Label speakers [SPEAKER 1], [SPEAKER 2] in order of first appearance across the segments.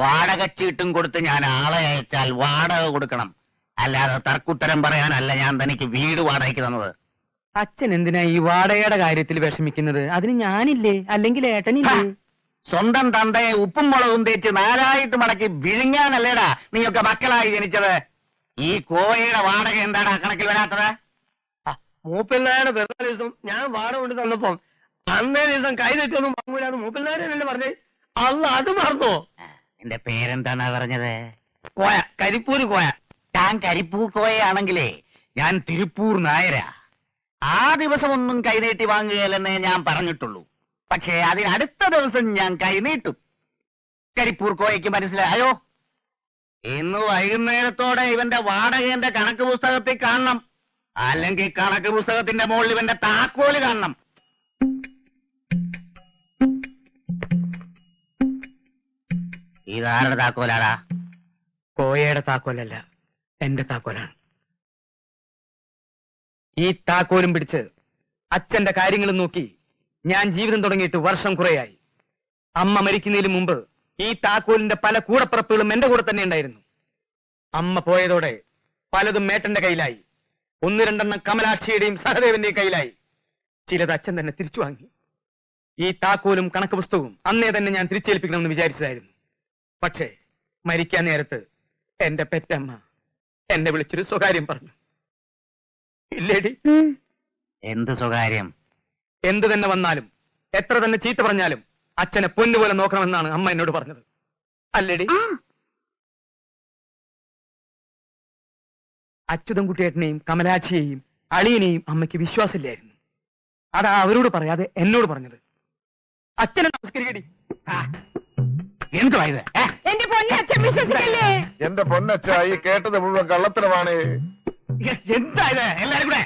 [SPEAKER 1] വാടക ചീട്ടും കൊടുത്ത് ഞാൻ ആളെ അയച്ചാൽ വാടക കൊടുക്കണം. അല്ലാതെ തർക്കുത്തരം പറയാനല്ല ഞാൻ തനിക്ക് വീട് വാടകയ്ക്ക് തന്നത്.
[SPEAKER 2] അച്ഛൻ എന്തിനാ ഈ വാടകയുടെ കാര്യത്തിൽ വിഷമിക്കുന്നത്? അതിന് ഞാനില്ലേ, അല്ലെങ്കിൽ ഏട്ടനില്ലേ?
[SPEAKER 1] സ്വന്തം തന്തയെ ഉപ്പും മുളകും തേച്ച് നാലായിട്ട് മടക്കി വിഴുങ്ങാനല്ലേടാ നീയൊക്കെ മക്കളായി ജനിച്ചത്. ഈ കോയയുടെ വാടക എന്താടാ കണക്കിൽ വരാത്തത്?
[SPEAKER 2] മൂപ്പിൽനായുടെ വെറുതെ ദിവസം ഞാൻ വാടക കൊണ്ട് തന്നപ്പോ അന്നേ ദിവസം കൈ തെറ്റൊന്നും വാങ്ങൂലാന്ന് മൂപ്പിൽനാരല്ലേ പറഞ്ഞേ. അല്ല അത് മറന്നോ?
[SPEAKER 1] എന്റെ പേരെന്താണാ പറഞ്ഞത്?
[SPEAKER 2] കോയ, കരിപ്പൂര് കോയ.
[SPEAKER 1] താൻ കരിപ്പൂർ കോയയാണെങ്കിലേ ഞാൻ തിരുപ്പൂർ നായരാ. ആ ദിവസം ഒന്നും കൈനീട്ടി വാങ്ങുകയല്ലെന്നേ ഞാൻ പറഞ്ഞിട്ടുള്ളൂ. പക്ഷേ അതിനടുത്ത ദിവസം ഞാൻ കൈനീട്ടും. കരിപ്പൂർ കോയയ്ക്ക് മനസ്സിലായോ? ഇന്ന് വൈകുന്നേരത്തോടെ ഇവന്റെ വാടകന്റെ കണക്ക് പുസ്തകത്തിൽ കാണണം. അല്ലെങ്കിൽ കണക്ക് പുസ്തകത്തിന്റെ മുകളിൽ ഇവന്റെ താക്കോല് കാണണം. ഇതാരുടെ താക്കോലാടാ?
[SPEAKER 2] കോയയുടെ താക്കോലല്ല, എന്റെ താക്കോലാണ്. ഈ താക്കോലും പിടിച്ച് അച്ഛന്റെ കാര്യങ്ങളും നോക്കി ഞാൻ ജീവിതം തുടങ്ങിയിട്ട് വർഷം കുറയായി. അമ്മ മരിക്കുന്നതിന് മുമ്പ് ഈ താക്കോലിന്റെ പല കൂടപ്പിറപ്പുകളും എന്റെ കൂടെ തന്നെ ഉണ്ടായിരുന്നു. അമ്മ പോയതോടെ പലതും മേട്ടന്റെ കയ്യിലായി. ഒന്ന് രണ്ടെണ്ണം കമലാക്ഷിയുടെയും സഹദേവന്റെയും കയ്യിലായി. ചിലത് അച്ഛൻ തന്നെ തിരിച്ചു വാങ്ങി. ഈ താക്കോലും കണക്ക് പുസ്തകവും അന്നേ തന്നെ ഞാൻ തിരിച്ചേൽപ്പിക്കണമെന്ന് വിചാരിച്ചതായിരുന്നു. പക്ഷേ മരിക്കാൻ നേരത്ത് എന്റെ പെറ്റമ്മ എന്നെ വിളിച്ചൊരു സ്വകാര്യം പറഞ്ഞു. ഇല്ലേടി?
[SPEAKER 1] എന്ത് സ്വകാര്യം?
[SPEAKER 2] എന്ത് തന്നെ വന്നാലും എത്ര തന്നെ ചീത്ത പറഞ്ഞാലും അച്ഛനെ പൊന്നുപോലെ നോക്കണമെന്നാണ് അമ്മ എന്നോട് പറഞ്ഞത്. അല്ലേടി? അച്യുതൻകുട്ടിയേട്ടനെയും കമലാക്ഷിയെയും അളിയനെയും അമ്മയ്ക്ക് വിശ്വാസമില്ലായിരുന്നു. അതാ അവരോട് പറയാതെ എന്നോട് പറഞ്ഞത്. അച്ഛനെ നമസ്കരിക്കടി.
[SPEAKER 1] എന്തുവാ ഇത്?
[SPEAKER 3] എന്റെ പൊന്നച്ഛൻ വിശ്വസിക്കല്ലേ?
[SPEAKER 4] എന്റെ പൊന്നച്ഛ, ഈ കേട്ടത് മുഴുവൻ കള്ളത്തരമാണ്.
[SPEAKER 1] എന്താ ഇത്? എല്ലാരും കൂടെ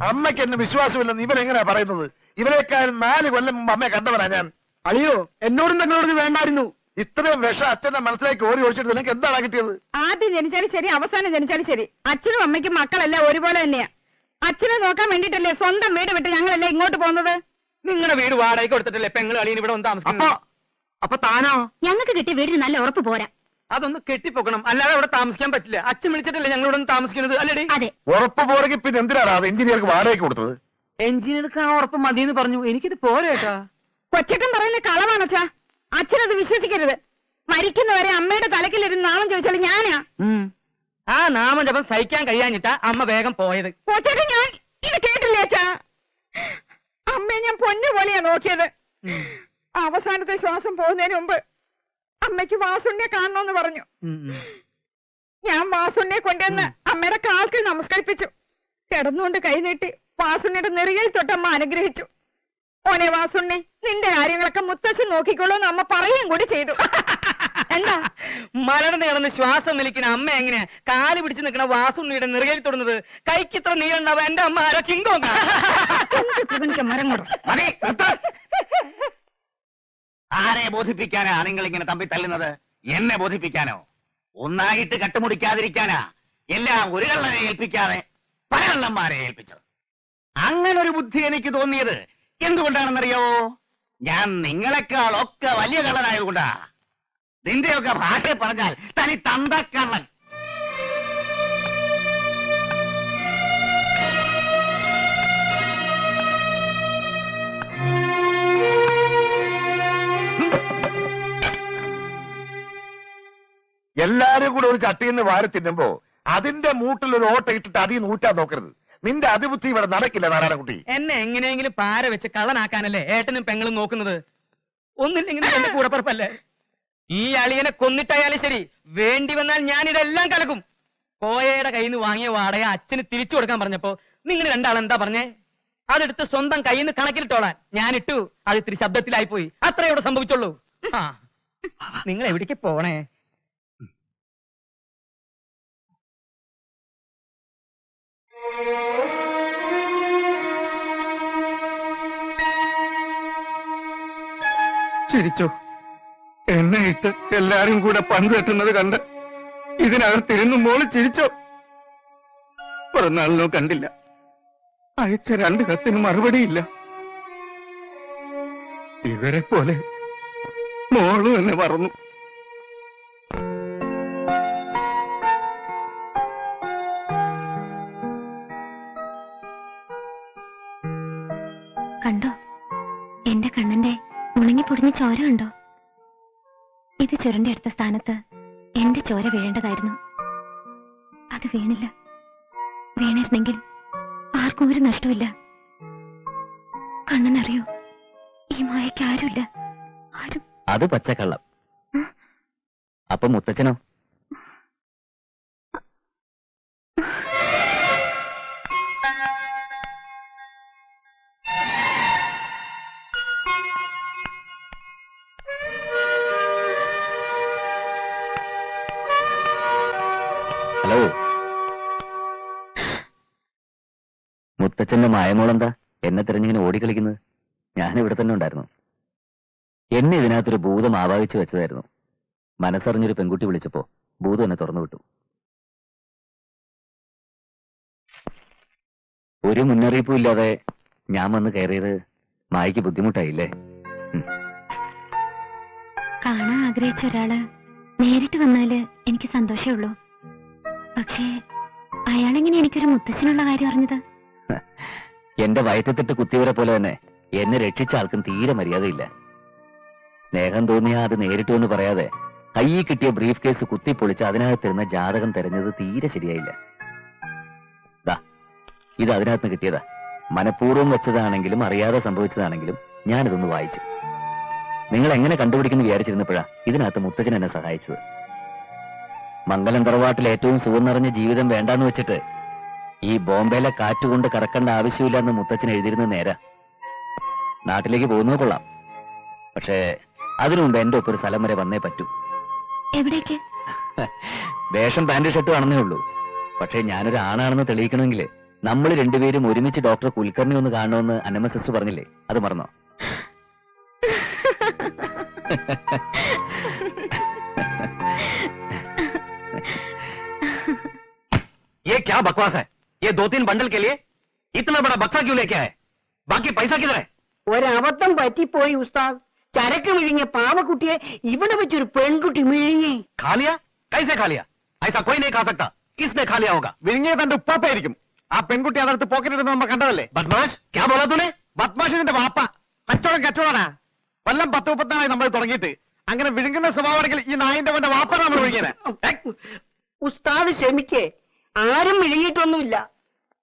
[SPEAKER 4] അമ്മയ്ക്ക് എന്നെ വിശ്വാസമില്ലെന്ന് ഇവൻ എങ്ങനെയാ പറയുന്നത്? ഇവരെക്കാൾ 4 കൊല്ലം മുമ്പ് അമ്മയെ കണ്ടവനാ ഞാൻ.
[SPEAKER 2] അളിയോ, എന്നോടും തങ്ങളോട് വേണ്ടായിരുന്നു.
[SPEAKER 4] ഇത്രയും വിഷം അച്ഛന്റെ മനസ്സിലേക്ക് ഓടി ഒഴിച്ചിട്ട് നിനക്ക് എന്താണ് കിട്ടിയത്?
[SPEAKER 3] ആദ്യം ജനിച്ചാലും ശരി, അവസാനം ജനിച്ചാലും ശരി, അച്ഛനും അമ്മയ്ക്കും മക്കളെല്ലാം ഒരുപോലെ തന്നെയാ. അച്ഛനെ നോക്കാൻ വേണ്ടിട്ടല്ലേ സ്വന്തം വീട് വിട്ട് ഞങ്ങളെല്ലാം ഇങ്ങോട്ട് പോകുന്നത്.
[SPEAKER 2] നിങ്ങളുടെ വീട് വാടകയ്ക്ക് കൊടുത്തിട്ടല്ലേ പെങ്ങൾ അളിയൻ ഇവിടെ ഒന്ന് താമസിക്കുന്നത്? അപ്പൊ താനോ?
[SPEAKER 3] ഞങ്ങൾക്ക് കിട്ടിയ വീടിന് നല്ല ഉറപ്പ് പോരാ.
[SPEAKER 2] അതൊന്ന് കെട്ടിപ്പോക്കണം, അല്ലാതെ അവിടെ താമസിക്കാൻ പറ്റില്ല. അച്ഛൻ വിളിച്ചിട്ടല്ലേ ഞങ്ങളിവിടെ ഒന്ന് താമസിക്കുന്നത്, അല്ലേടി?
[SPEAKER 3] അതെ.
[SPEAKER 4] ഉറപ്പ് പോരെങ്കിൽ പിന്നെ എന്തിനാണ് അത് എഞ്ചിനീയർക്ക് വാടകയ്ക്ക് കൊടുത്തത്?
[SPEAKER 2] എഞ്ചിനീയർക്ക് ആ ഉറപ്പ് മതിയെന്ന് പറഞ്ഞു. എനിക്കിത് പോരേട്ടാ.
[SPEAKER 3] കൊച്ചക്കൻ പറയുന്ന കളവാണച്ചാ. അച്ഛനത് വിശ്വസിക്കരുത്. മരിക്കുന്നവരെ അമ്മയുടെ തലക്കിലിരുന്ന് നാമം ചോദിച്ചാൽ ഞാനാ.
[SPEAKER 2] ആ നാമജപം സഹിക്കാൻ കഴിയാഞ്ഞിട്ടാ അമ്മ വേഗം പോയത്.
[SPEAKER 3] കൊച്ചക്കൻ, ഞാൻ ഇത് കേട്ടില്ലേ അച്ഛാ? അമ്മയെ ഞാൻ പൊന്നു പോലെയാ നോക്കിയത്. അവസാനത്തെ ശ്വാസം പോകുന്നതിന് മുമ്പ് അമ്മയ്ക്ക് വാസുണ്ണിയെ കാണണമെന്ന് പറഞ്ഞു. ഞാൻ വാസുണ്ണിയെ കൊണ്ടുവന്ന് അമ്മയുടെ കാൽക്ക് നമസ്കരിപ്പിച്ചു. കിടന്നുകൊണ്ട് കൈനീട്ടി വാസുണ്ണിയുടെ നെറുകയിൽ തൊട്ടമ്മ അനുഗ്രഹിച്ചു. ഓനെ വാസുണ്ണി, നിന്റെ കാര്യങ്ങളൊക്കെ മുത്തച്ഛൻ നോക്കിക്കോളൂ എന്ന് അമ്മ പറയുകയും കൂടി ചെയ്തു. എന്താ
[SPEAKER 2] മലർന്ന് കിടന്ന് ശ്വാസം വലിക്കുന്ന അമ്മ എങ്ങനെയാ കാല് പിടിച്ച് നിൽക്കണ വാസുണ്ണിയുടെ നെറുകയിൽ തൊടുന്നത്? കൈക്ക് ഇത്ര നീളുണ്ടാവും. എന്റെ അമ്മ ആരോ കിങ്കോ.
[SPEAKER 3] മരം കൊടു.
[SPEAKER 1] ആരെ ബോധിപ്പിക്കാനാ നിങ്ങൾ ഇങ്ങനെ തമ്പി തല്ലുന്നത്? എന്നെ ബോധിപ്പിക്കാനോ? ഒന്നായിട്ട് കട്ടുമുടിക്കാതിരിക്കാനാ എല്ലാം ഒരു കള്ളനെ ഏൽപ്പിക്കാതെ പല കള്ളന്മാരെ ഏൽപ്പിച്ചത്. അങ്ങനൊരു ബുദ്ധി എനിക്ക് തോന്നിയത് എന്തുകൊണ്ടാണെന്നറിയോ? ഞാൻ നിങ്ങളെക്കാളൊക്കെ വലിയ കള്ളനായതുകൊണ്ടാ. നിന്റെയൊക്കെ ഭാഷ പറഞ്ഞാൽ തനി തന്തക്കള്ളൻ.
[SPEAKER 4] എല്ലാരും കൂടെ ഒരു ചട്ടിയിൽ നിന്ന് വാരി തിന്നുമ്പോ അതിന്റെ മൂട്ടിൽ ഒരു ഓട്ട ഇട്ടിട്ട് അതി നൂറ്റാൻ നോക്കരുത്. നിന്റെ അതിബുദ്ധി ഇവിടെ നടക്കില്ല നാരായണൻകുട്ടി.
[SPEAKER 2] എന്നെ എങ്ങനെയെങ്കിലും പാര വെച്ച് കള്ളനാക്കാനല്ലേ ഏട്ടനും പെങ്ങളും നോക്കുന്നത്? ഒന്നില്ലെങ്കിൽ എന്റെ കൂടപ്പറപ്പല്ലേ? ഈ അളിയനെ കൊന്നിട്ടായാലും ശരി, വേണ്ടി വന്നാൽ ഞാനിതെല്ലാം കലക്കും. കോയയുടെ കയ്യിൽ നിന്ന് വാങ്ങിയ വാടക അച്ഛന് തിരിച്ചു കൊടുക്കാൻ പറഞ്ഞപ്പോ നിങ്ങൾ രണ്ടാളെന്താ പറഞ്ഞേ? അതെടുത്ത് സ്വന്തം കയ്യിൽ നിന്ന് കണക്കിലിട്ടോളാൻ ഞാനിട്ടു. അത് ഇത്തിരി ശബ്ദത്തിലായി പോയി. അത്രേ ഇവിടെ സംഭവിച്ചുള്ളൂ. ആ, നിങ്ങൾ എവിടേക്ക് പോണേ? ചിരിച്ചോ? എന്നെ ഇട്ട് എല്ലാരും കൂടെ പന്ത് കെട്ടുന്നത് കണ്ട് ഇതിനകത്തിരുന്നു മോള് ചിരിച്ചോ? പിറന്നാളിനോ കണ്ടില്ല. അയച്ച 2 കത്തിന് മറുപടിയില്ല. ഇവരെ പോലെ മോളും എന്നെ മറന്നു.
[SPEAKER 5] ചോര ഉണ്ടോ? ഇത് ചുരണ്ടെടുത്ത സ്ഥാനത്ത് എന്റെ ചോര വീഴേണ്ടതായിരുന്നു. അത് വീണില്ല. വീണിരുന്നെങ്കിൽ ആർക്കും ഒരു നഷ്ടമില്ല. കണ്ണനറിയോ, ഈ മായയ്ക്ക് ആരുമില്ല. ആരും.
[SPEAKER 1] അത് പച്ചക്കള്ളം. അപ്പൊ മുത്തച്ഛനോ? ഹലോ, മുത്തച്ഛന്റെ മായമോളെന്താ എന്നെ തിരഞ്ഞിങ്ങനെ ഓടിക്കളിക്കുന്നത്? ഞാൻ ഇവിടെ തന്നെ ഉണ്ടായിരുന്നു. എന്നെ ഇതിനകത്തൊരു ഭൂതം ആവാഹിച്ചു വെച്ചതായിരുന്നു. മനസ്സറിഞ്ഞൊരു പെൺകുട്ടി വിളിച്ചപ്പോ ഭൂതം എന്നെ തുറന്നു വിട്ടു. ഒരു മുന്നറിയിപ്പും ഇല്ലാതെ ഞാൻ വന്ന് കയറിയത് മായയ്ക്ക് ബുദ്ധിമുട്ടായില്ലേ?
[SPEAKER 5] കാണാൻ ആഗ്രഹിച്ച ഒരാള് നേരിട്ട് വന്നാല് എനിക്ക് സന്തോഷമുള്ളൂ. പക്ഷേ അയാളെങ്ങനെ എനിക്കൊരു മുത്തശ്ശനുള്ള കാര്യം അറിഞ്ഞത്?
[SPEAKER 1] എന്റെ വയറ്റത്തിട്ട് കുത്തിയവരെ പോലെ തന്നെ എന്നെ രക്ഷിച്ച ആൾക്കും തീരെ മര്യാദയില്ല. സ്നേഹം തോന്നിയാ അത് നേരിട്ട് എന്ന് പറയാതെ കയ്യിൽ കിട്ടിയ ബ്രീഫ് കേസ് കുത്തിപ്പൊളിച്ച് അതിനകത്തിരുന്ന ജാതകം തെരഞ്ഞത് തീരെ ശരിയായില്ല. ദാ ഇത് അതിനകത്ത് കിട്ടിയതാ. മനഃപൂർവ്വം വെച്ചതാണെങ്കിലും അറിയാതെ സംഭവിച്ചതാണെങ്കിലും ഞാനിതൊന്ന് വായിച്ചു. നിങ്ങൾ എങ്ങനെ കണ്ടുപിടിക്കുന്നു വിചാരിച്ചിരുന്നപ്പോഴാ ഇതിനകത്ത് മുത്തച്ഛൻ എന്നെ സഹായിച്ചത്. മംഗലം തറവാട്ടിൽ ഏറ്റവും സുഖം നിറഞ്ഞ ജീവിതം വേണ്ടാന്ന് വെച്ചിട്ട് ഈ ബോംബെയിലെ കാറ്റുകൊണ്ട് കറക്കേണ്ട ആവശ്യമില്ല എന്ന് മുത്തച്ഛൻ എഴുതിയിരുന്ന നേരാ. നാട്ടിലേക്ക് പോകുന്നത് കൊള്ളാം, പക്ഷേ അതിനു മുമ്പ് എന്റെ ഒപ്പം ഒരു സ്ഥലം വരെ വന്നേ പറ്റൂ.
[SPEAKER 5] എവിടേക്ക്?
[SPEAKER 1] വേഷം പാന്റ് ഷർട്ടും ആണെന്നേ ഉള്ളൂ. പക്ഷേ ഞാനൊരു ആണാണെന്ന് തെളിയിക്കണമെങ്കിൽ നമ്മൾ രണ്ടുപേരും ഒരുമിച്ച് ഡോക്ടർ കുൽക്കർണി ഒന്ന് കാണണമെന്ന് അന്നമ്മ സിസ്റ്റർ പറഞ്ഞില്ലേ, അത് മറന്നോ?
[SPEAKER 2] ये क्या बकवास है? ये 2-3 बंडल के लिए इतना बड़ा बक्सा क्यों लेके आए? बाकी पैसा किधर है?
[SPEAKER 6] ഒരബദ്ധം പറ്റിപ്പോയി ഉസ്താദ്. ചരക്ക് വിഴുങ്ങിയ പാവക്കുട്ടിയെ ഇവിടെ വെച്ചൊരു പെൺകുട്ടി വിഴുങ്ങി.
[SPEAKER 2] खा लिया? कैसे खा लिया? ऐसा कोई नहीं खा सकता. किसने खा लिया होगा?
[SPEAKER 4] വിഴുങ്ങിയ തന്റെ ഉപ്പാപ്പായിരിക്കും. ആ പെൺകുട്ടി അതെടുത്ത് പോക്കറ്റിടുന്ന നമ്മൾ കണ്ടതല്ലേ?
[SPEAKER 2] बदमाश, क्या बोला तूने?
[SPEAKER 4] ബദ്മാഷിന്റെ വാപ്പ. കച്ചവടാ. കൊല്ലം 10-34 നമ്മൾ തുടങ്ങിയിട്ട്. അങ്ങനെ വിഴുങ്ങുന്ന സ്വഭാവമാണെങ്കിൽ ഈ നായിന്റെ അവന്റെ വാപ്പ നമ്മൾ വിഴുങ്ങിയത്.
[SPEAKER 6] ഉസ്താദ് ക്ഷമിക്കേ, ആരും വിഴുങ്ങിയിട്ടൊന്നുമില്ല.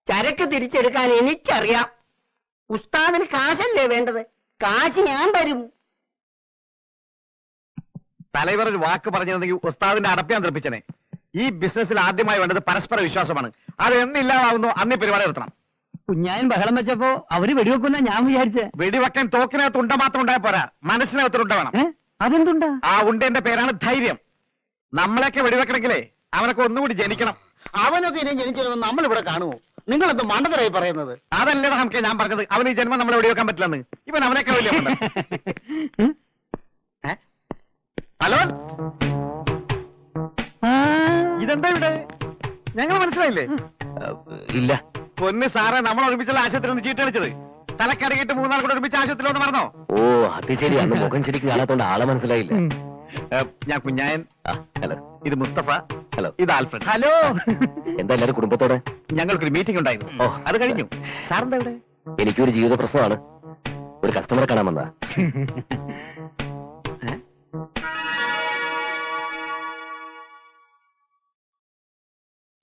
[SPEAKER 6] ചരക്ക് തിരിച്ചെടുക്കാൻ എനിക്കറിയാം. ഉസ്താദിന് കാശല്ലേ വേണ്ടത്? കാശ് ഞാൻ തരും.
[SPEAKER 4] തലവർ ഒരു വാക്ക് പറഞ്ഞിരുന്നെങ്കിൽ ഉസ്താദിന്റെ അടപ്പ് ഞാൻ തെറിപ്പിച്ചനെ. ഈ ബിസിനസ്സിൽ ആദ്യമായി വേണ്ടത് പരസ്പര വിശ്വാസമാണ്. അത് എന്നില്ലാതാവുന്നു അന്നേ പരിപാടി നിർത്തണം.
[SPEAKER 2] കുഞ്ഞായൻ ബഹളം വെച്ചപ്പോ അവര് വെടിവെക്കുന്ന ഞാൻ വിചാരിച്ചേ.
[SPEAKER 4] വെടിവെക്കാൻ തോക്കിനകത്ത് ഉണ്ട മാത്രം ഉണ്ടായ പോരാ, മനസ്സിനകത്ത് ഉണ്ട വേണം.
[SPEAKER 2] അതെന്തുണ്ടാ?
[SPEAKER 4] ആ ഉണ്ടേന്റെ പേരാണ് ധൈര്യം. നമ്മളൊക്കെ വെടിവെക്കണമെങ്കിലേ അവനൊക്കെ ഒന്നുകൂടി ജനിക്കണം.
[SPEAKER 1] അവനൊക്കെ ഇനി ജനിച്ചിരുന്ന നമ്മൾ ഇവിടെ കാണുമോ? നിങ്ങളെന്ത് മണ്ടത്തരായി പറയുന്നത്?
[SPEAKER 4] അതല്ലേ നമുക്ക് ഞാൻ പറഞ്ഞത്. അവന് ഈ ജന്മം നമ്മളെ വെടിവെക്കാൻ പറ്റില്ലെന്ന്. ഇവൻ അവനൊക്കെ വലിയ മണ്ടൻ. ഹലോ, ഇതെന്താ ഇവിടെ? ഞങ്ങൾ മനസ്സിലായില്ലേ?
[SPEAKER 1] ഇല്ല.
[SPEAKER 4] പൊന്ന് സാറേ, നമ്മൾ ഒരുമിച്ചുള്ള ആശുപത്രി ഒന്ന് ചീട്ടടിച്ചത്. തലക്കടങ്ങിട്ട് 3 നാൾ കൂടെ ഒരുമിച്ച് ആശുപത്രി ഒന്ന് മറന്നോ?
[SPEAKER 1] ഓ അത് ശരി. അന്ന് മുഖം ശരിക്കും കാണാത്തോണ്ട് ആളെ മനസ്സിലായില്ല.
[SPEAKER 4] ഞാൻ കുഞ്ഞായൻ.
[SPEAKER 1] ഹലോ,
[SPEAKER 4] ഇത് മുസ്തഫ.
[SPEAKER 1] ഹലോ,
[SPEAKER 4] ഇത് ആൽഫ്രഡ്.
[SPEAKER 2] ഹലോ.
[SPEAKER 1] എന്താ എല്ലാരും കുടുംബത്തോടെ?
[SPEAKER 4] ഞങ്ങൾക്കൊരു മീറ്റിംഗ് ഉണ്ടായിരുന്നു.
[SPEAKER 1] ഓ,
[SPEAKER 4] അത് കഴിഞ്ഞു. സാറിന്റെ എവിടെ?
[SPEAKER 1] എനിക്കൊരു ജീവിത പ്രശ്നമാണ്. ഒരു കസ്റ്റമറെ കാണാൻ വന്നാ.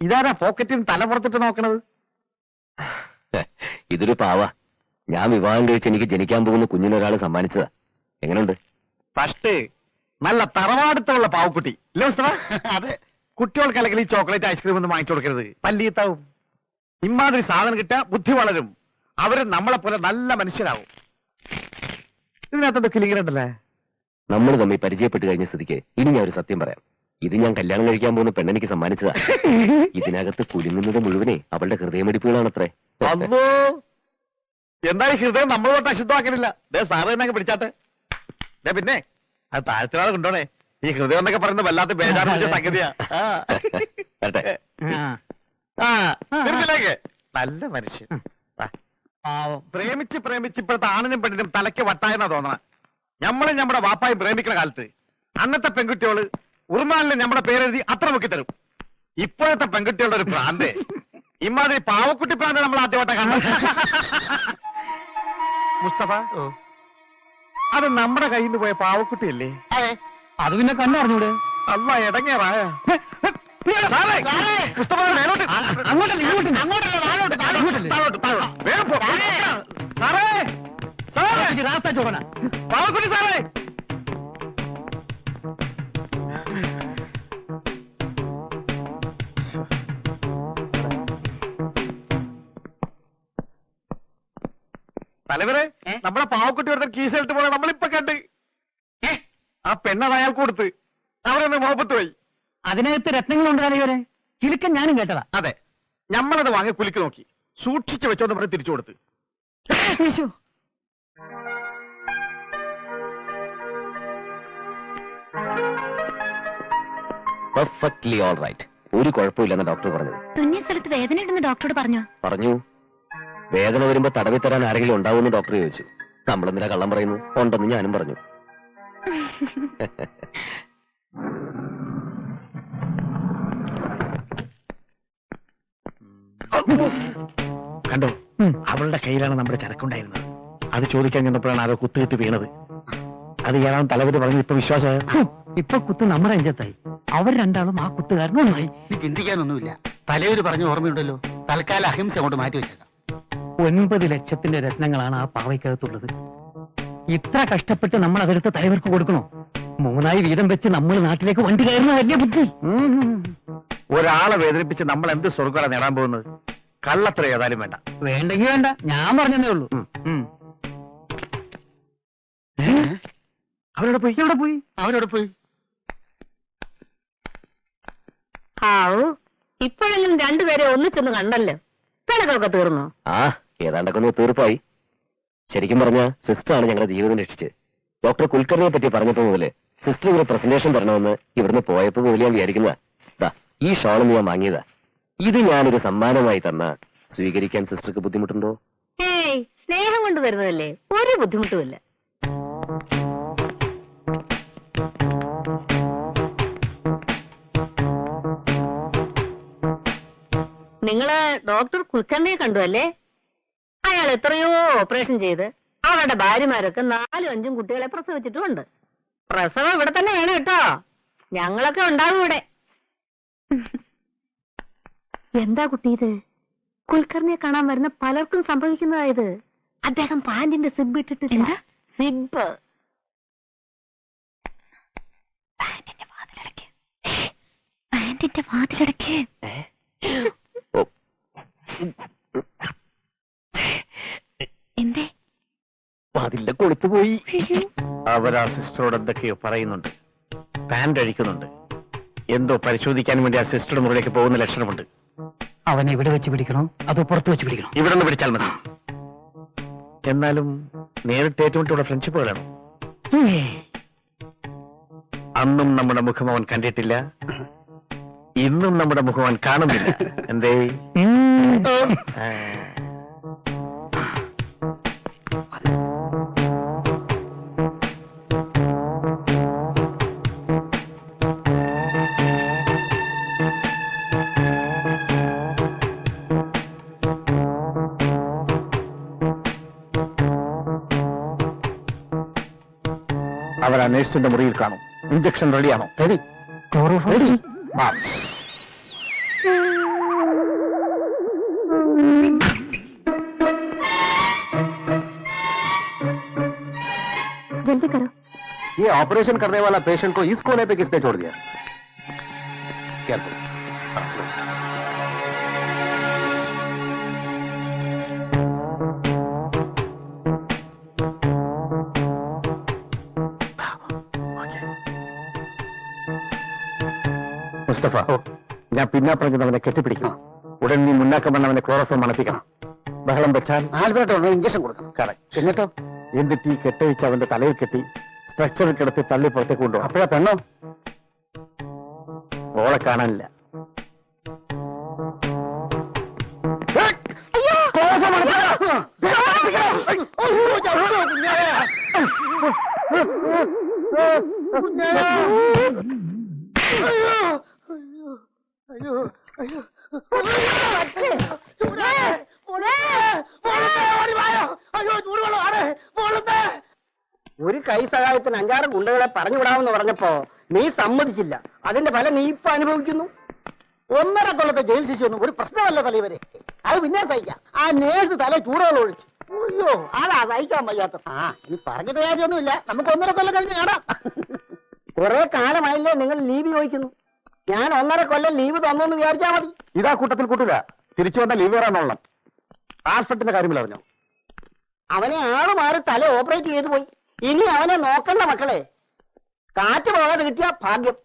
[SPEAKER 4] ഇതാരാ പോക്കറ്റിൽ നിന്ന് തല പുറത്തിട്ട് നോക്കണത്?
[SPEAKER 1] ഇതൊരു പാവ. ഞാൻ വിവാഹം കഴിച്ച് എനിക്ക് ജനിക്കാൻ പോകുന്ന കുഞ്ഞിനൊരാൾ സമ്മാനിച്ചതാ. എങ്ങനെയുണ്ട്?
[SPEAKER 4] ഫസ്റ്റ് നല്ല തറവാടുത്തുള്ള പാവക്കുട്ടി ഇല്ലേ മുസ്തഫ? അതെ. കുട്ടികൾക്ക് അല്ലെങ്കിൽ ഈ ചോക്ലേറ്റ് ഐസ്ക്രീം ഒന്നും വാങ്ങിച്ചു കൊടുക്കരുത്, പല്ലീത്താവും. ഇമാതിരി സാധനം കിട്ടാ ബുദ്ധി വളരും. അവര് നമ്മളെ പോലെ നല്ല മനുഷ്യരാവും. ഇതിനകത്തൊക്കെ കിളികളുണ്ടല്ലേ?
[SPEAKER 1] നമ്മൾ തമ്മിൽ പരിചയപ്പെട്ട് കഴിഞ്ഞ സ്ഥിതിക്ക് ഇനി ഞാൻ ഒരു സത്യം പറയാം. ഇത് ഞാൻ കല്യാണം കഴിക്കാൻ പോകുന്ന പെണ്ണെനിക്ക് സമ്മാനിച്ചതാ. ഇതിനകത്ത് കുലുങ്ങുന്നത് മുഴുവനെ അവളുടെ ഹൃദയമിടിപ്പുകളാണത്രേ.
[SPEAKER 4] അല്ലോ, എന്താ ഈ ഹൃദയം നമ്മൾ തൊട്ട് അശുദ്ധമാക്കണില്ല. സാറ് തന്നെ പിടിച്ചാട്ടെ. പിന്നെ അത് താഴ്ചയാളെ കൊണ്ടോണേ. ഈ ഹൃദയം എന്നൊക്കെ പറയുന്നത് വല്ലാത്ത ബേജാറ് പിടിച്ച സംഗതിയാ.
[SPEAKER 1] വരട്ടെ.
[SPEAKER 4] തീർച്ചയായും നല്ല മനുഷ്യൻ. പ്രേമിച്ച് പ്രേമിച്ച് ഇപ്പോഴത്തെ ആണിനും പെണ്ണിനും തലയ്ക്ക് വട്ടായെന്നാ തോന്നണം. ഞമ്മളും നമ്മുടെ വാപ്പായും പ്രേമിക്കുന്ന കാലത്ത് അന്നത്തെ പെൺകുട്ടികള് ഉറുമാലിന് നമ്മുടെ പേരെഴുതി അത്ര മുക്കിത്തരും. ഇപ്പോഴത്തെ പെൺകുട്ടികളുടെ ഒരു പ്രാന്ത്. ഇമാതിരി പാവക്കുട്ടി പ്രാന്ത് നമ്മൾ ആദ്യമായിട്ടാ കാണുന്നത്. മുസ്തഫ, അത് നമ്മുടെ കയ്യിൽ നിന്ന് പോയ പാവക്കുട്ടിയല്ലേ?
[SPEAKER 1] അതെ.
[SPEAKER 2] അത് പിന്നെ കണ്ടറിഞ്ഞൂടെ?
[SPEAKER 4] അല്ല ഇടങ്ങേറായ
[SPEAKER 2] അങ്ങോട്ടല്ല ഇങ്ങോട്ട് രാസ്ത ചോടന
[SPEAKER 4] പാവക്കുട്ടി സാറേ. തലവരെ, നമ്മളെ പാവക്കുട്ടി ഒരുത്തൻ കീസെടുത്ത് പോണ നമ്മളിപ്പൊ കണ്ട്. ആ പെണ്ണത് അയാൾക്ക് കൊടുത്ത് അവരൊന്ന് മുഹബത്ത് പോയി.
[SPEAKER 2] അതിനകത്ത് രത്നങ്ങളുണ്ട് തലവരെ. കിലുക്കൻ ഞാനും കേട്ടതാ.
[SPEAKER 4] അതെ, ഞമ്മളത് വാങ്ങി കുലുക്കി നോക്കി, സൂക്ഷിച്ചു വെച്ചോന്ന് പറഞ്ഞ് തിരിച്ചു കൊടുത്ത്.
[SPEAKER 7] Perfectly all right. ഒരു കുഴപ്പമില്ലെന്ന് ഡോക്ടർ പറഞ്ഞത്.
[SPEAKER 5] തുന്നിയ സ്ഥലത്ത് വേദന ഉണ്ടെന്ന് ഡോക്ടറോട് പറഞ്ഞോ?
[SPEAKER 7] പറഞ്ഞു. വേദന വരുമ്പോ തടവി തരാൻ ആരെങ്കിലും ഉണ്ടാവുമെന്ന് ഡോക്ടർ ചോദിച്ചു. നമ്മളെന്തിനാ കള്ളം പറയുന്നു? ഉണ്ടെന്ന് ഞാനും പറഞ്ഞു.
[SPEAKER 4] കണ്ടോ, അവളുടെ കയ്യിലാണ് നമ്മുടെ ചരക്കുണ്ടായിരുന്നത്. അത് ചോദിക്കാൻ ചെന്നപ്പോഴാണ് ആരോ കുത്തുകിട്ട് വീണത്. അത് ഏതാണ് തലവര് പറഞ്ഞു. ഇപ്പൊ വിശ്വാസമായ
[SPEAKER 2] ഇപ്പൊ കുത്ത് നമ്മുടെ അഞ്ചത്തായി. അവർ രണ്ടാളും ആ കുത്തുകാരനും ഒന്നായി.
[SPEAKER 1] ചിന്തിക്കാനൊന്നുമില്ല. തലയൊരു പറഞ്ഞ ഓർമ്മയുണ്ടല്ലോ. തൽക്കാലം അഹിംസ കൊണ്ട് മാറ്റി വെച്ചേക്കാം.
[SPEAKER 2] 9 ലക്ഷത്തിന്റെ രത്നങ്ങളാണ് ആ പാവയ്ക്കകത്തുള്ളത്. ഇത്ര കഷ്ടപ്പെട്ട് നമ്മൾ അതെടുത്ത് തലവർക്ക് കൊടുക്കണോ? 3 വീതം വെച്ച് നമ്മൾ നാട്ടിലേക്ക് വണ്ടി കയറുന്ന വലിയ ബുദ്ധി.
[SPEAKER 4] ഒരാളെ വേദനിപ്പിച്ച് നമ്മൾ എന്ത് സ്വർഗ്ഗമാണ് നേടാൻ പോകുന്നത്? കള്ളത്ര ഏതായാലും വേണ്ട.
[SPEAKER 2] വേണ്ടെങ്കിൽ വേണ്ട, ഞാൻ പറഞ്ഞതേ ഉള്ളൂ.
[SPEAKER 4] അവരോട് പോയി
[SPEAKER 1] അവരോട് പോയി.
[SPEAKER 6] ആവൂ, ഇപ്പോഴെങ്കിലും രണ്ടുപേരെ ഒന്നിച്ചൊന്ന് കണ്ടല്ലോ. പിണക്കൊക്കെ തീർന്നു.
[SPEAKER 7] ആ, ഏതാണ്ടൊക്കെ ഒന്ന് തീർപ്പായി. ശരിക്കും പറഞ്ഞ സിസ്റ്ററാണ് ഞങ്ങളുടെ ജീവിതം രക്ഷിച്ചത്. ഡോക്ടർ കുൽക്കർണിയെ പറ്റി പറഞ്ഞപ്പോ മുതല് സിസ്റ്റർ ഒരു പ്രസന്റേഷൻ തരണമെന്ന് ഇവിടുന്ന് പോയപ്പോ മുതൽ ഞാൻ വിചാരിക്കുന്നതാ. ഈ ഷോളും ഞാൻ വാങ്ങിയതാ. ഇത് ഞാനൊരു സമ്മാനമായി തന്ന സ്വീകരിക്കാൻ സിസ്റ്റർക്ക് ബുദ്ധിമുട്ടുണ്ടോ?
[SPEAKER 6] ഏയ്, സ്നേഹം കൊണ്ട് തരുന്നതല്ലേ, ഒരു ബുദ്ധിമുട്ടുമില്ല. നിങ്ങള് ഡോക്ടർ കുൽക്കർണിയെ കണ്ടു അല്ലേ? അയാൾ എത്രയോ ഓപ്പറേഷൻ ചെയ്ത് അവരുടെ ഭാര്യമാരൊക്കെ 4-5 കുട്ടികളെ പ്രസവിച്ചിട്ടുമുണ്ട്. പ്രസവം ഇവിടെ തന്നെ വേണം കേട്ടോ. ഞങ്ങളൊക്കെ ഉണ്ടാവും ഇവിടെ. എന്താ കുട്ടി ഇത്? കുൽക്കർണിയെ കാണാൻ വരുന്ന പലർക്കും സംഭവിക്കുന്നതായത്. അദ്ദേഹം പാന്റിന്റെ സിബ് ഇട്ടിട്ടില്ല. സിബ്
[SPEAKER 5] പാന്റിന്റെ വാതിലടക്ക്. എന്തേ?
[SPEAKER 7] അതില്ല, കൊളുത്തുപോയി.
[SPEAKER 4] അവരാ സിസ്റ്ററോട് എന്തൊക്കെയോ പറയുന്നുണ്ട്. പാന്റ് അഴിക്കുന്നുണ്ട്. എന്തോ പരിശോധിക്കാൻ വേണ്ടി ആ സിസ്റ്ററുടെ മുറിയിലേക്ക് പോകുന്ന ലക്ഷണമുണ്ട്.
[SPEAKER 2] അവനെ ഇവിടെ വെച്ച് പിടിക്കണോ അതോ പുറത്ത് വെച്ച് പിടിക്കണോ?
[SPEAKER 4] ഇവിടെ നിന്ന് പിടിച്ചാൽ മതി. എന്നാലും നേരിട്ട് ഏറ്റുമുട്ടിയുള്ള ഫ്രണ്ട്ഷിപ്പ് വേണം. അന്നും നമ്മുടെ മുഖം അവൻ കണ്ടിട്ടില്ല, ഇന്നും നമ്മുടെ മുഖം അവൻ കാണുന്നില്ല. എന്തേ? അവർ ആ നേഴ്സിന്റെ മുറിയിൽ കാണും. ഇഞ്ചക്ഷൻ റെഡിയാണോ? റെഡി. റെഡി.
[SPEAKER 5] जल्दी करो.
[SPEAKER 7] ये ऑपरेशन करने वाला पेशेंट को इस कोने पे किसने छोड़ दिया? केयरफुल.
[SPEAKER 4] മുസ്തഫ, ഞാൻ പിന്നാപ്പറഞ്ഞത് അവനെ കെട്ടിപ്പിടിക്കണം. ഉടൻ നീ മുന്നാക്കം വന്ന് അവനെ ക്ലോറോഫോം മണപ്പിക്കണം. ബഹളം വെച്ചാൽ ഇഞ്ചക്ഷൻ കൊടുക്കണം. കറക്റ്റ്. എന്നിട്ടോ? എന്നിട്ട് ഈ കെട്ടഴിച്ച് അവന്റെ തലയിൽ കെട്ടി സ്ട്രക്ചറിൽ കിടത്തി തള്ളി പുറത്തേക്ക് കൊണ്ടുപോകും. അപ്പോഴാ പെണ്ണോ? ഓളെ കാണാനില്ല.
[SPEAKER 8] ഒരു കൈ സഹായത്തിന് 5-6 ഗുണ്ടകളെ പറഞ്ഞുവിടാമെന്ന് പറഞ്ഞപ്പോ നീ സമ്മതിച്ചില്ല. അതിന്റെ ഫലം നീ ഇപ്പൊ അനുഭവിക്കുന്നു. 1.5 കൊല്ലത്തെ ജയിൽ ശിക്ഷയൊന്നും ഒരു പ്രശ്നമല്ല തലവരെ. അത് പിന്നെ സഹിക്കാം. ആ നേഴ്സ് തല ചൂടുകൾ ഒഴിച്ചു. അയ്യോ അതാ സഹിക്കാൻ വയ്യാത്ത. ഇനി പറഞ്ഞിട്ട് കാര്യമൊന്നുമില്ല. നമുക്ക് 1.5 കൊല്ലം കഴിഞ്ഞ് കാണാം. കുറെ കാലമായില്ലേ നിങ്ങൾ ലീവ് ചോദിക്കുന്നു. ഞാൻ 1.5 കൊല്ലം ലീവ് തന്നോന്ന് വിചാരിച്ചാ മതി.
[SPEAKER 4] ഇതാ കൂട്ടത്തിൽ കൂട്ടുക. തിരിച്ചു വന്ന ലീവ് വരാനോളണം. ട്രാൻസ്പോർട്ടിന്റെ കാര്യമില്ല അറിഞ്ഞോ?
[SPEAKER 8] അവനെ ആള് മാറി തല ഓപ്പറേറ്റ് ചെയ്തു പോയി. ഇനി അവനെ നോക്കണ്ട മക്കളെ. കാറ്റ് പോകാതെ കിട്ടിയ ഭാഗ്യം.